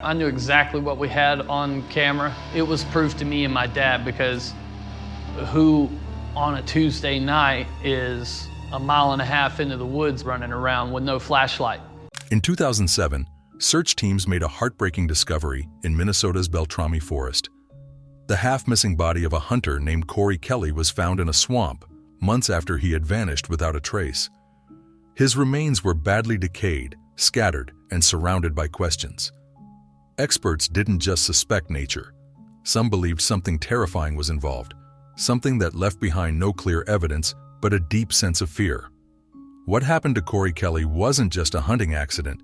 I knew exactly what we had on camera. It was proof to me and my dad, because who on a Tuesday night is a mile and a half into the woods running around with no flashlight? In 2007, search teams made a heartbreaking discovery in Minnesota's Beltrami forest. The half-missing body of a hunter named Cory Kelly was found in a swamp months after he had vanished without a trace. His remains were badly decayed, scattered, and surrounded by questions. Experts didn't just suspect nature. Some believed something terrifying was involved, something that left behind no clear evidence, but a deep sense of fear. What happened to Cory Kelly wasn't just a hunting accident.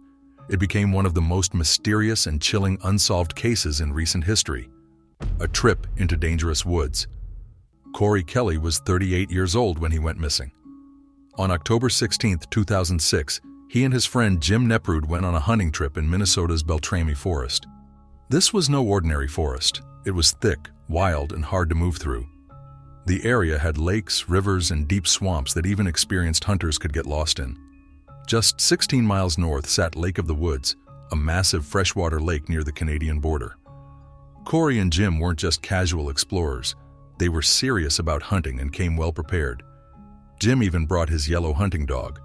It became one of the most mysterious and chilling unsolved cases in recent history. A trip into dangerous woods. Cory Kelly was 38 years old when he went missing. On October 16, 2006, he and his friend Jim Neprud went on a hunting trip in Minnesota's Beltrami forest. This was no ordinary forest. It was thick, wild, and hard to move through. The area had lakes, rivers, and deep swamps that even experienced hunters could get lost in. Just 16 miles north sat Lake of the Woods, a massive freshwater lake near the Canadian border. Cory and Jim weren't just casual explorers. They were serious about hunting and came well prepared. Jim even brought his yellow hunting dog.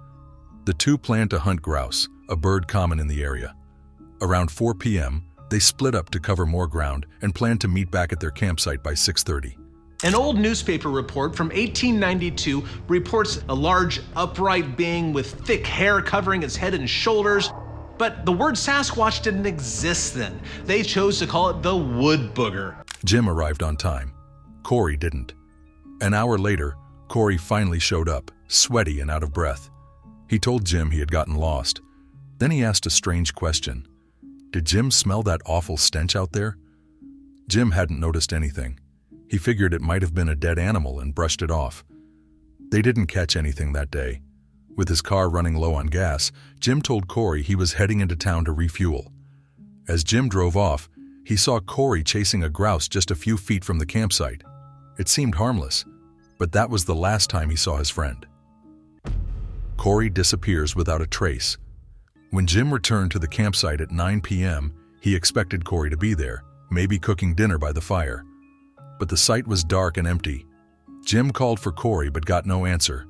The two planned to hunt grouse, a bird common in the area. Around 4 p.m., they split up to cover more ground and planned to meet back at their campsite by 6:30. An old newspaper report from 1892 reports a large, upright being with thick hair covering its head and shoulders. But the word Sasquatch didn't exist then. They chose to call it the wood booger. Jim arrived on time. Cory didn't. An hour later, Cory finally showed up, sweaty and out of breath. He told Jim he had gotten lost. Then he asked a strange question. Did Jim smell that awful stench out there? Jim hadn't noticed anything. He figured it might have been a dead animal and brushed it off. They didn't catch anything that day. With his car running low on gas, Jim told Cory he was heading into town to refuel. As Jim drove off, he saw Cory chasing a grouse just a few feet from the campsite. It seemed harmless, but that was the last time he saw his friend. Cory disappears without a trace. When Jim returned to the campsite at 9 p.m., he expected Cory to be there, maybe cooking dinner by the fire. But the site was dark and empty. Jim called for Cory but got no answer.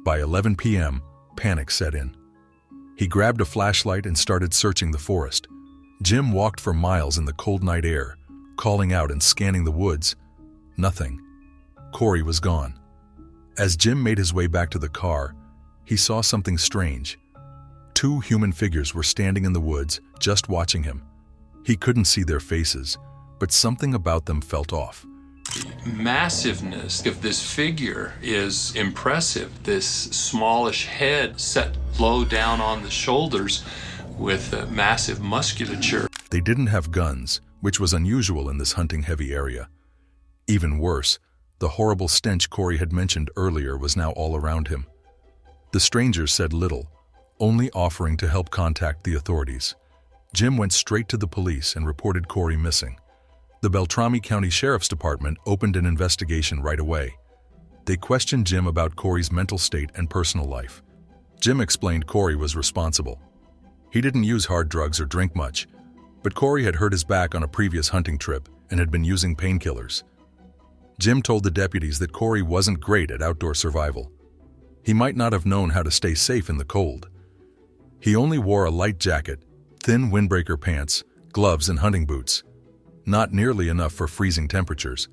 By 11 p.m., panic set in. He grabbed a flashlight and started searching the forest. Jim walked for miles in the cold night air, calling out and scanning the woods. Nothing. Cory was gone. As Jim made his way back to the car, he saw something strange. Two human figures were standing in the woods, just watching him. He couldn't see their faces, but something about them felt off. The massiveness of this figure is impressive. This smallish head set low down on the shoulders with massive musculature. They didn't have guns, which was unusual in this hunting-heavy area. Even worse, the horrible stench Cory had mentioned earlier was now all around him. The strangers said little, only offering to help contact the authorities. Jim went straight to the police and reported Cory missing. The Beltrami County Sheriff's Department opened an investigation right away. They questioned Jim about Cory's mental state and personal life. Jim explained Cory was responsible. He didn't use hard drugs or drink much, but Cory had hurt his back on a previous hunting trip and had been using painkillers. Jim told the deputies that Cory wasn't great at outdoor survival. He might not have known how to stay safe in the cold. He only wore a light jacket, thin windbreaker pants, gloves, and hunting boots. Not nearly enough for freezing temperatures.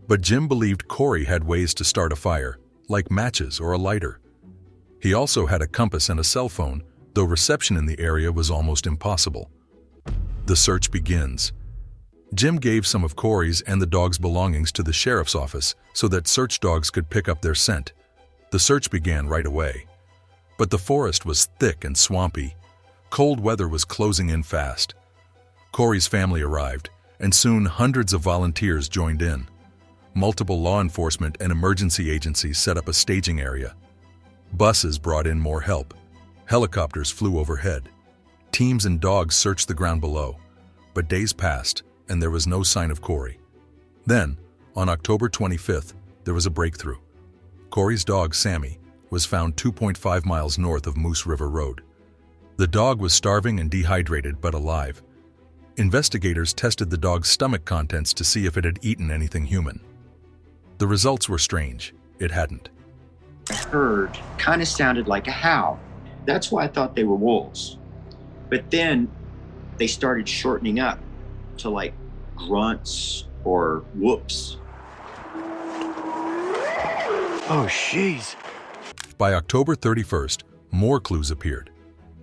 But Jim believed Cory had ways to start a fire, like matches or a lighter. He also had a compass and a cell phone, though reception in the area was almost impossible. The search begins. Jim gave some of Cory's and the dog's belongings to the sheriff's office so that search dogs could pick up their scent. The search began right away. But the forest was thick and swampy. Cold weather was closing in fast. Cory's family arrived, and soon hundreds of volunteers joined in. Multiple law enforcement and emergency agencies set up a staging area. Buses brought in more help. Helicopters flew overhead. Teams and dogs searched the ground below. But days passed, and there was no sign of Cory. Then, on October 25th, there was a breakthrough. Cory's dog, Sammy, was found 2.5 miles north of Moose River Road. The dog was starving and dehydrated but alive. Investigators tested the dog's stomach contents to see if it had eaten anything human. The results were strange. It hadn't. I heard kind of sounded like a howl. That's why I thought they were wolves. But then they started shortening up to like grunts or whoops. Oh, jeez. By October 31st, more clues appeared.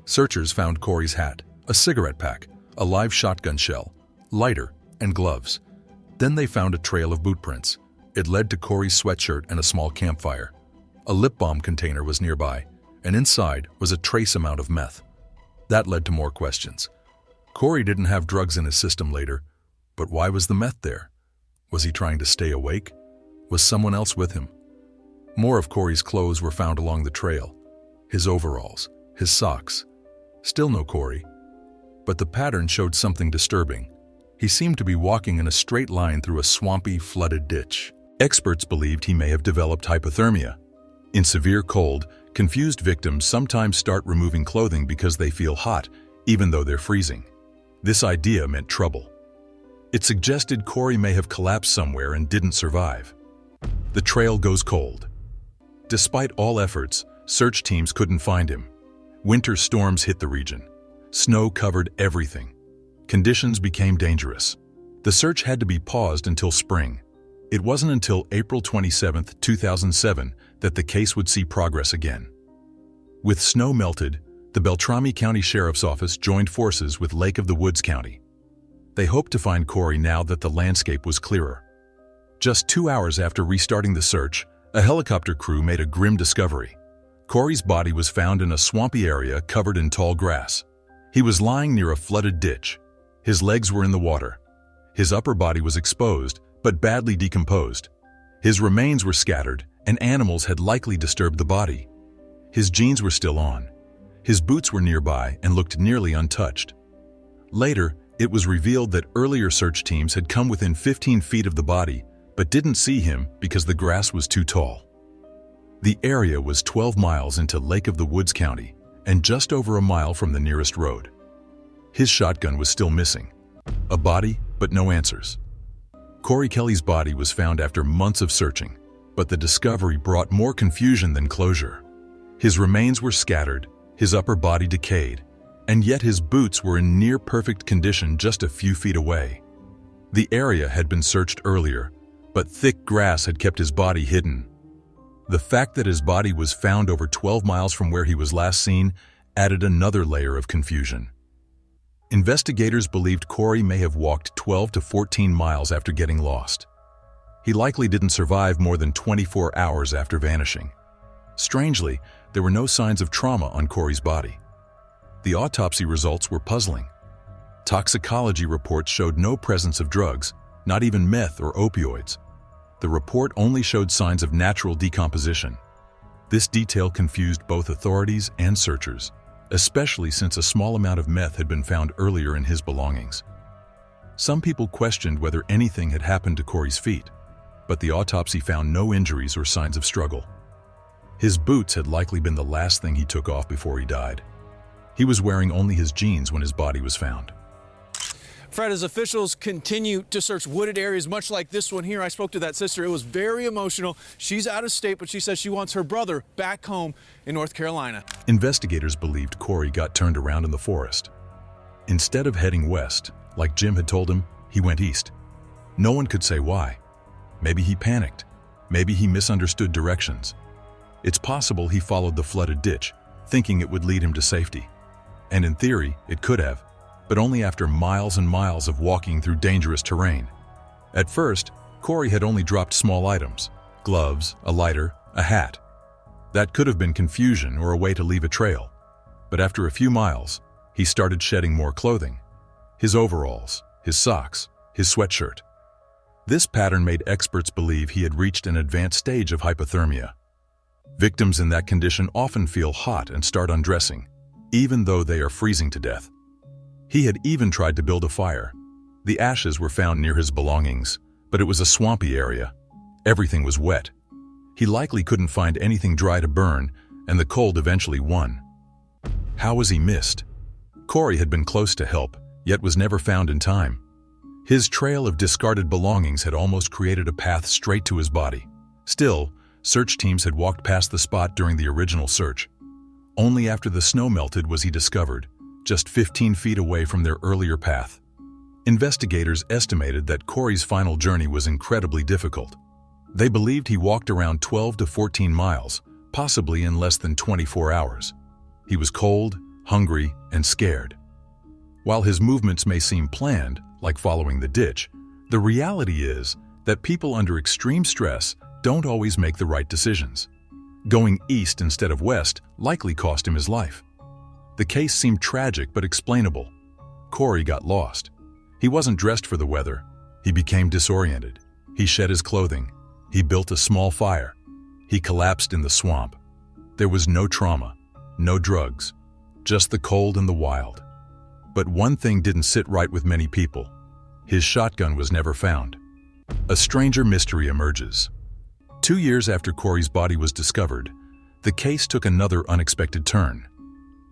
Searchers found Cory's hat, a cigarette pack, a live shotgun shell, lighter, and gloves. Then they found a trail of boot prints. It led to Cory's sweatshirt and a small campfire. A lip balm container was nearby, and inside was a trace amount of meth. That led to more questions. Cory didn't have drugs in his system later, but why was the meth there? Was he trying to stay awake? Was someone else with him? More of Cory's clothes were found along the trail. His overalls, his socks. Still no Cory. But the pattern showed something disturbing. He seemed to be walking in a straight line through a swampy, flooded ditch. Experts believed he may have developed hypothermia. In severe cold, confused victims sometimes start removing clothing because they feel hot, even though they're freezing. This idea meant trouble. It suggested Cory may have collapsed somewhere and didn't survive. The trail goes cold. Despite all efforts, search teams couldn't find him. Winter storms hit the region. Snow covered everything. Conditions became dangerous. The search had to be paused until spring. It wasn't until April 27, 2007, that the case would see progress again. With snow melted, the Beltrami County Sheriff's Office joined forces with Lake of the Woods County. They hoped to find Cory now that the landscape was clearer. Just 2 hours after restarting the search, a helicopter crew made a grim discovery. Cory's body was found in a swampy area covered in tall grass. He was lying near a flooded ditch. His legs were in the water. His upper body was exposed, but badly decomposed. His remains were scattered, and animals had likely disturbed the body. His jeans were still on. His boots were nearby and looked nearly untouched. Later, it was revealed that earlier search teams had come within 15 feet of the body, but didn't see him because the grass was too tall. The area was 12 miles into Lake of the Woods County and just over a mile from the nearest road. His shotgun was still missing. A body, but no answers. Cory Kelly's body was found after months of searching, but the discovery brought more confusion than closure. His remains were scattered, his upper body decayed, and yet his boots were in near-perfect condition just a few feet away. The area had been searched earlier, but thick grass had kept his body hidden. The fact that his body was found over 12 miles from where he was last seen added another layer of confusion. Investigators believed Cory may have walked 12 to 14 miles after getting lost. He likely didn't survive more than 24 hours after vanishing. Strangely, there were no signs of trauma on Cory's body. The autopsy results were puzzling. Toxicology reports showed no presence of drugs, not even meth or opioids. The report only showed signs of natural decomposition. This detail confused both authorities and searchers, especially since a small amount of meth had been found earlier in his belongings. Some people questioned whether anything had happened to Cory's feet, but the autopsy found no injuries or signs of struggle. His boots had likely been the last thing he took off before he died. He was wearing only his jeans when his body was found. Fred, as officials continue to search wooded areas much like this one here, I spoke to that sister. It was very emotional. She's out of state, but she says she wants her brother back home in North Carolina. Investigators believed Cory got turned around in the forest. Instead of heading west, like Jim had told him, he went east. No one could say why. Maybe he panicked. Maybe he misunderstood directions. It's possible he followed the flooded ditch, thinking it would lead him to safety. And in theory, it could have, but only after miles and miles of walking through dangerous terrain. At first, Cory had only dropped small items: gloves, a lighter, a hat. That could have been confusion or a way to leave a trail. But after a few miles, he started shedding more clothing: his overalls, his socks, his sweatshirt. This pattern made experts believe he had reached an advanced stage of hypothermia. Victims in that condition often feel hot and start undressing, even though they are freezing to death. He had even tried to build a fire. The ashes were found near his belongings, but it was a swampy area. Everything was wet. He likely couldn't find anything dry to burn, and the cold eventually won. How was he missed? Cory had been close to help. yet was never found in time. His trail of discarded belongings had almost created a path straight to his body. Still, search teams had walked past the spot during the original search. Only after the snow melted was he discovered, just 15 feet away from their earlier path. Investigators estimated that Cory's final journey was incredibly difficult. They believed he walked around 12 to 14 miles, possibly in less than 24 hours. He was cold, hungry, and scared. While his movements may seem planned, like following the ditch, the reality is that people under extreme stress don't always make the right decisions. Going east instead of west likely cost him his life. The case seemed tragic but explainable. Cory got lost. He wasn't dressed for the weather. He became disoriented. He shed his clothing. He built a small fire. He collapsed in the swamp. There was no trauma, no drugs, just the cold and the wild. But one thing didn't sit right with many people. His shotgun was never found. A stranger mystery emerges. 2 years after Cory's body was discovered, the case took another unexpected turn.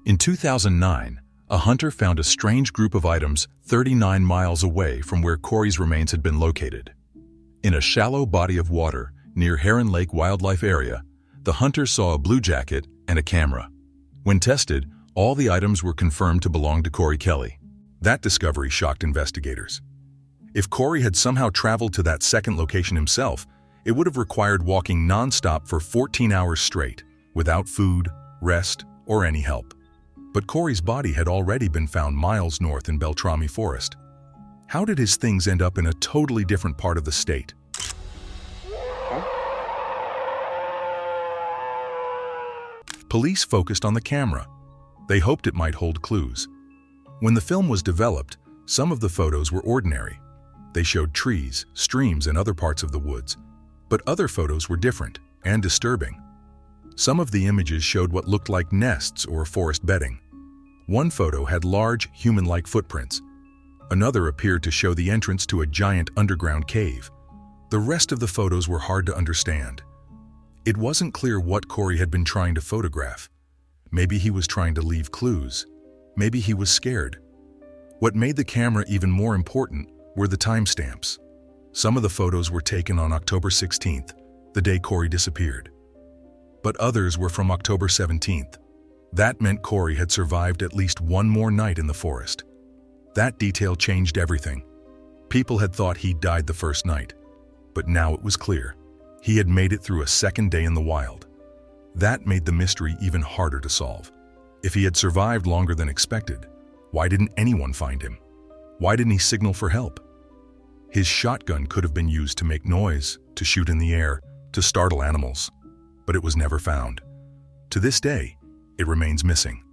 In 2009, a hunter found a strange group of items 39 miles away from where Cory's remains had been located. In a shallow body of water near Heron Lake Wildlife Area, the hunter saw a blue jacket and a camera. When tested, all the items were confirmed to belong to Cory Kelly. That discovery shocked investigators. If Cory had somehow traveled to that second location himself, it would have required walking non-stop for 14 hours straight, without food, rest, or any help. But Cory's body had already been found miles north in Beltrami Forest. How did his things end up in a totally different part of the state? Police focused on the camera. They hoped it might hold clues. When the film was developed, some of the photos were ordinary. They showed trees, streams, and other parts of the woods. But other photos were different and disturbing. Some of the images showed what looked like nests or forest bedding. One photo had large, human-like footprints. Another appeared to show the entrance to a giant underground cave. The rest of the photos were hard to understand. It wasn't clear what Cory had been trying to photograph. Maybe he was trying to leave clues. Maybe he was scared. What made the camera even more important were the timestamps. Some of the photos were taken on October 16th, the day Cory disappeared. But others were from October 17th. That meant Cory had survived at least one more night in the forest. That detail changed everything. People had thought he'd died the first night, but now it was clear. He had made it through a second day in the wild. That made the mystery even harder to solve. If he had survived longer than expected, why didn't anyone find him? Why didn't he signal for help? His shotgun could have been used to make noise, to shoot in the air, to startle animals, but it was never found. To this day, it remains missing.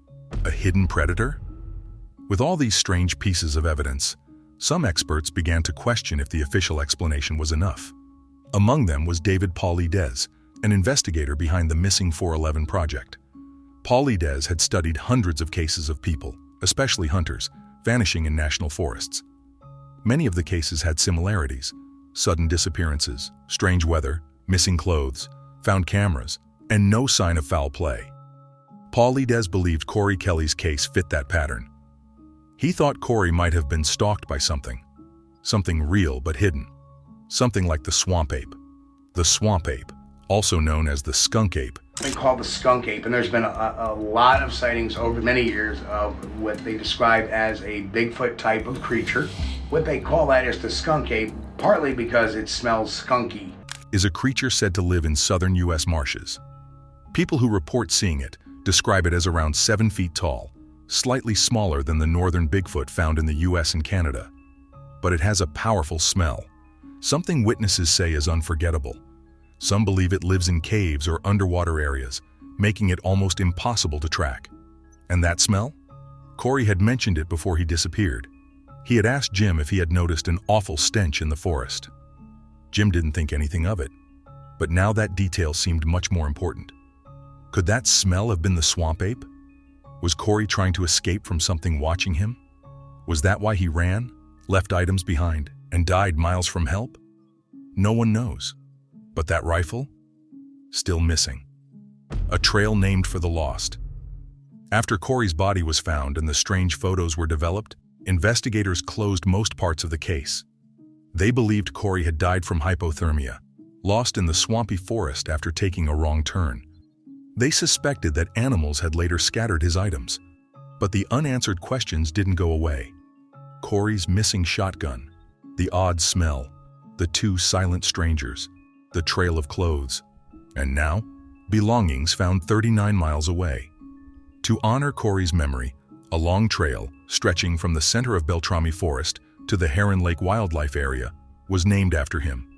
A hidden predator? With all these strange pieces of evidence, some experts began to question if the official explanation was enough. Among them was David Pauly-Des, an investigator behind the Missing 411 project. Pauly-Des had studied hundreds of cases of people, especially hunters, vanishing in national forests. Many of the cases had similarities: sudden disappearances, strange weather, missing clothes, found cameras, and no sign of foul play. Pauly-Des believed Cory Kelly's case fit that pattern. He thought Cory might have been stalked by something real but hidden, something like the swamp ape. The swamp ape, also known as the skunk ape, been called the skunk ape, and there's been a lot of sightings over many years of what they describe as a Bigfoot type of creature. What they call that is the skunk ape, partly because it smells skunky. Is a creature said to live in southern U.S. marshes. People who report seeing it describe it as around 7 feet tall, slightly smaller than the northern Bigfoot found in the U.S. and Canada. But it has a powerful smell, something witnesses say is unforgettable. Some believe it lives in caves or underwater areas, making it almost impossible to track. And that smell? Cory had mentioned it before he disappeared. He had asked Jim if he had noticed an awful stench in the forest. Jim didn't think anything of it, but now that detail seemed much more important. Could that smell have been the swamp ape? Was Cory trying to escape from something watching him? Was that why he ran, left items behind, and died miles from help? No one knows. But that rifle? Still missing. A trail named for the lost. After Cory's body was found and the strange photos were developed, investigators closed most parts of the case. They believed Cory had died from hypothermia, lost in the swampy forest after taking a wrong turn. They suspected that animals had later scattered his items, but the unanswered questions didn't go away. Cory's missing shotgun, the odd smell, the two silent strangers, the trail of clothes, and now, belongings found 39 miles away. To honor Cory's memory, a long trail stretching from the center of Beltrami Forest to the Heron Lake Wildlife Area was named after him.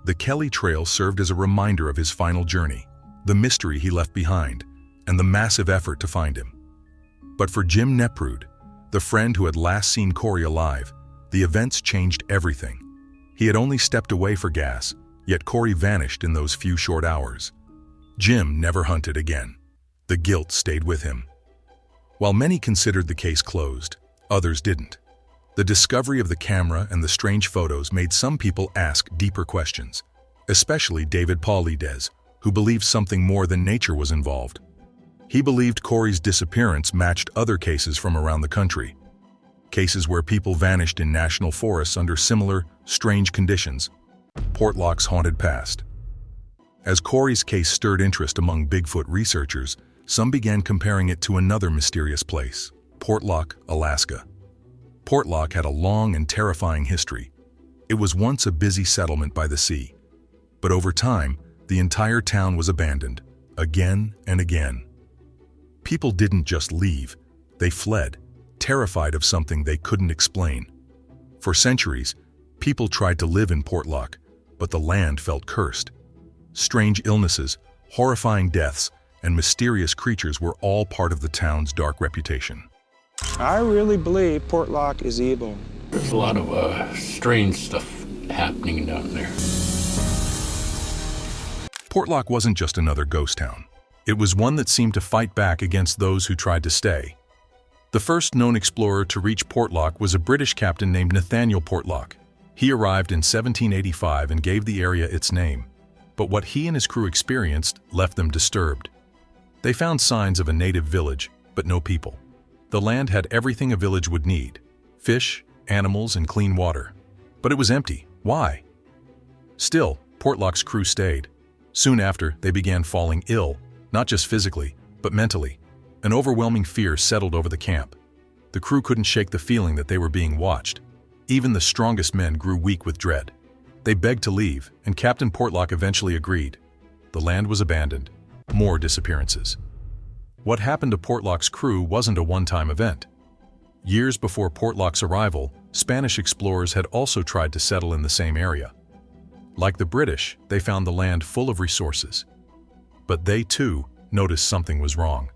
The Kelly Trail served as a reminder of his final journey, the mystery he left behind, and the massive effort to find him. But for Jim Neprud, the friend who had last seen Cory alive, the events changed everything. He had only stepped away for gas, yet Cory vanished in those few short hours. Jim never hunted again. The guilt stayed with him. While many considered the case closed, others didn't. The discovery of the camera and the strange photos made some people ask deeper questions, especially David Paulides, who believed something more than nature was involved. He believed Cory's disappearance matched other cases from around the country, cases where people vanished in national forests under similar, strange conditions. Portlock's haunted past. As Cory's case stirred interest among Bigfoot researchers, some began comparing it to another mysterious place, Portlock, Alaska. Portlock had a long and terrifying history. It was once a busy settlement by the sea, but over time, the entire town was abandoned, again and again. People didn't just leave, they fled, terrified of something they couldn't explain. For centuries, people tried to live in Portlock, but the land felt cursed. Strange illnesses, horrifying deaths, and mysterious creatures were all part of the town's dark reputation. I really believe Portlock is evil. There's a lot of strange stuff happening down there. Portlock wasn't just another ghost town. It was one that seemed to fight back against those who tried to stay. The first known explorer to reach Portlock was a British captain named Nathaniel Portlock. He arrived in 1785 and gave the area its name. But what he and his crew experienced left them disturbed. They found signs of a native village, but no people. The land had everything a village would need: fish, animals, and clean water. But it was empty. Why? Still, Portlock's crew stayed. Soon after, they began falling ill, not just physically, but mentally. An overwhelming fear settled over the camp. The crew couldn't shake the feeling that they were being watched. Even the strongest men grew weak with dread. They begged to leave, and Captain Portlock eventually agreed. The land was abandoned. More disappearances. What happened to Portlock's crew wasn't a one-time event. Years before Portlock's arrival, Spanish explorers had also tried to settle in the same area. Like the British, they found the land full of resources. But they, too, noticed something was wrong.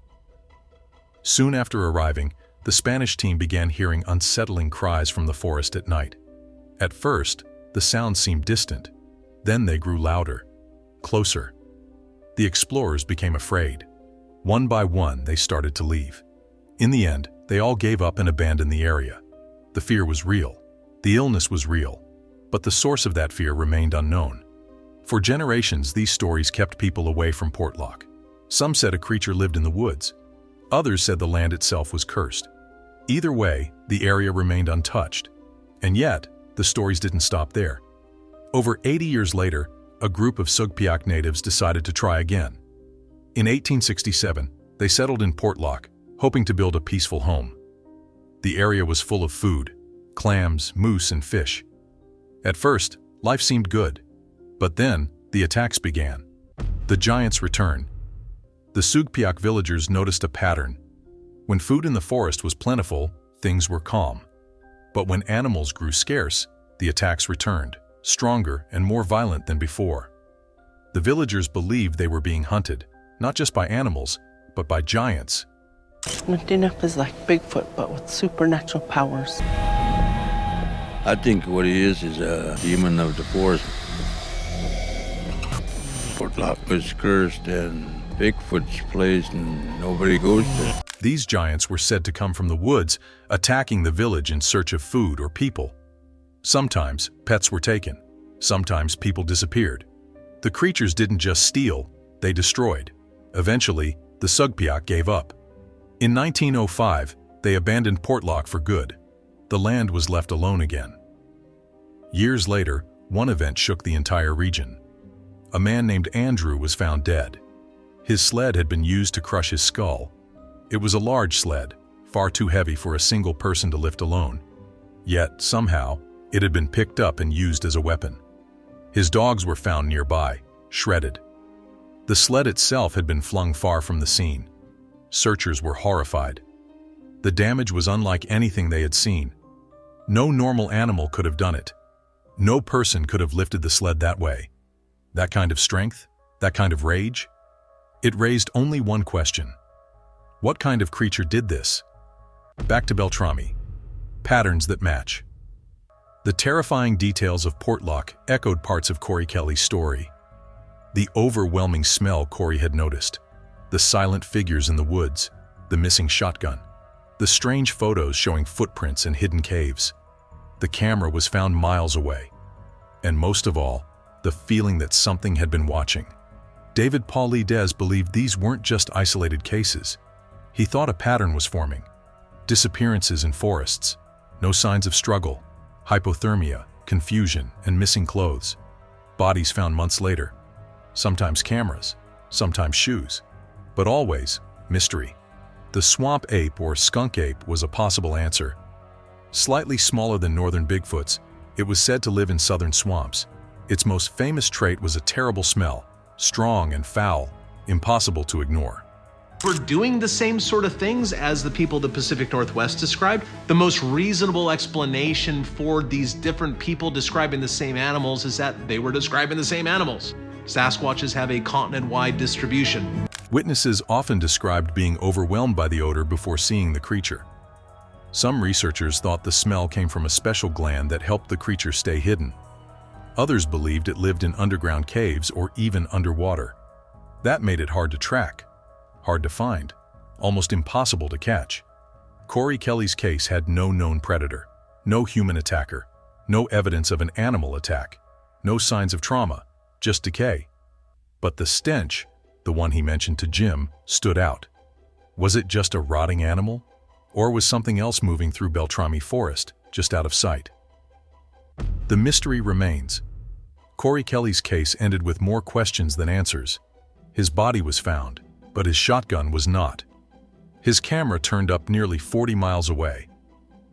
Soon after arriving, the Spanish team began hearing unsettling cries from the forest at night. At first, the sounds seemed distant. Then they grew louder, closer. The explorers became afraid. One by one, they started to leave. In the end, they all gave up and abandoned the area. The fear was real. The illness was real. But the source of that fear remained unknown. For generations, these stories kept people away from Portlock. Some said a creature lived in the woods. Others said the land itself was cursed. Either way, the area remained untouched. And yet, the stories didn't stop there. Over 80 years later, a group of Sugpiaq natives decided to try again. In 1867, they settled in Portlock, hoping to build a peaceful home. The area was full of food, clams, moose, and fish. At first, life seemed good. But then, the attacks began. The giants returned. The Sugpiaq villagers noticed a pattern. When food in the forest was plentiful, things were calm. But when animals grew scarce, the attacks returned, stronger and more violent than before. The villagers believed they were being hunted, not just by animals, but by giants. Ntinep is like Bigfoot, but with supernatural powers. I think what he is a demon of the forest. Portlock was cursed and Bigfoot's place and nobody goes there. These giants were said to come from the woods, attacking the village in search of food or people. Sometimes pets were taken. Sometimes people disappeared. The creatures didn't just steal, they destroyed. Eventually, the Sugpiaq gave up. In 1905, they abandoned Portlock for good. the land was left alone again. Years later, one event shook the entire region. A man named Andrew was found dead. His sled had been used to crush his skull. It was a large sled, far too heavy for a single person to lift alone. Yet, somehow, it had been picked up and used as a weapon. His dogs were found nearby, shredded. The sled itself had been flung far from the scene. Searchers were horrified. The damage was unlike anything they had seen. No normal animal could have done it. No person could have lifted the sled that way. That kind of strength? That kind of rage? It raised only one question. What kind of creature did this? Back to Beltrami. Patterns that match. The terrifying details of Portlock echoed parts of Cory Kelly's story. The overwhelming smell Cory had noticed, the silent figures in the woods, the missing shotgun, the strange photos showing footprints and hidden caves. The camera was found miles away. And most of all, the feeling that something had been watching. David Paul Lee Des believed these weren't just isolated cases. He thought a pattern was forming. Disappearances in forests, no signs of struggle, hypothermia, confusion, and missing clothes. Bodies found months later. Sometimes cameras, sometimes shoes, but always mystery. The swamp ape or skunk ape was a possible answer. Slightly smaller than northern Bigfoots, it was said to live in southern swamps. Its most famous trait was a terrible smell, strong and foul, impossible to ignore. We're doing the same sort of things as the people of the Pacific Northwest described. The most reasonable explanation for these different people describing the same animals is that they were describing the same animals. Sasquatches have a continent-wide distribution. Witnesses often described being overwhelmed by the odor before seeing the creature. Some researchers thought the smell came from a special gland that helped the creature stay hidden. Others believed it lived in underground caves or even underwater. That made it hard to track, hard to find, almost impossible to catch. Cory Kelly's case had no known predator, no human attacker, no evidence of an animal attack, no signs of trauma, just decay. But the stench, the one he mentioned to Jim, stood out. Was it just a rotting animal? Or was something else moving through Beltrami Forest, just out of sight? The mystery remains. Cory Kelly's case ended with more questions than answers. His body was found, but his shotgun was not. His camera turned up nearly 40 miles away.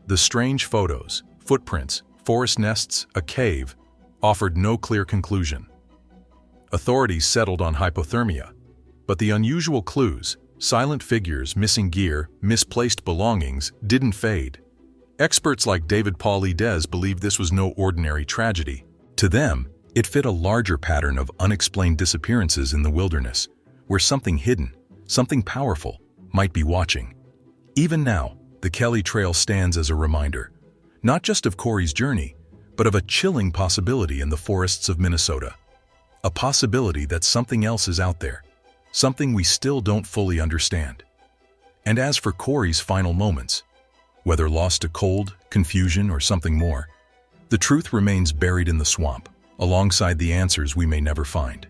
The strange photos, footprints, forest nests, a cave, offered no clear conclusion. Authorities settled on hypothermia, but the unusual clues, silent figures, missing gear, misplaced belongings, didn't fade. Experts like David Paul Lee Des believed this was no ordinary tragedy. To them, it fit a larger pattern of unexplained disappearances in the wilderness, where something hidden, something powerful, might be watching. Even now, the Kelly Trail stands as a reminder, not just of Cory's journey, but of a chilling possibility in the forests of Minnesota. A possibility that something else is out there, something we still don't fully understand. And as for Cory's final moments, whether lost to cold, confusion, or something more, the truth remains buried in the swamp, alongside the answers we may never find.